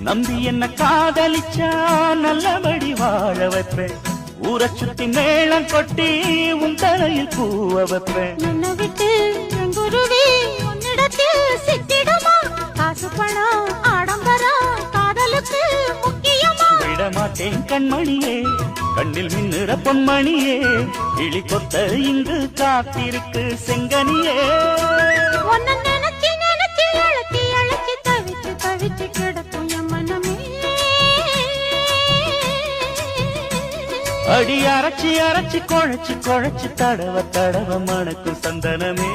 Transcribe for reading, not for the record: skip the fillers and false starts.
நம்பி என்ன காதலிச்சா நல்லபடி வாழ வைப்பேன். ஊரை சுத்தி மேளம் கொட்டி உன் தலையில் பூவ வைப்பேன். என்ன விட்டு குருவி உன்னிடத்தில் சிக்கிடுமா? காசு பணம் ஆடம்பரம் காதலுக்கு முக்கியமா? விட மாட்டேன் கண்மணியே, கண்ணில் மின்னுற பொன்மணியே, இழி கொத்த இங்கு காத்திருக்கு செங்கனியே. உன்னை நினைச்சு நினைச்சு அழைச்சி அழைச்சி தவிச்சு தவிச்சு கிடக்கும் என் மனமே. அடி அரைச்சி அரைச்சி குழைச்சி குழைச்சி தடவ தடவ மணக்கும் சந்தனமே.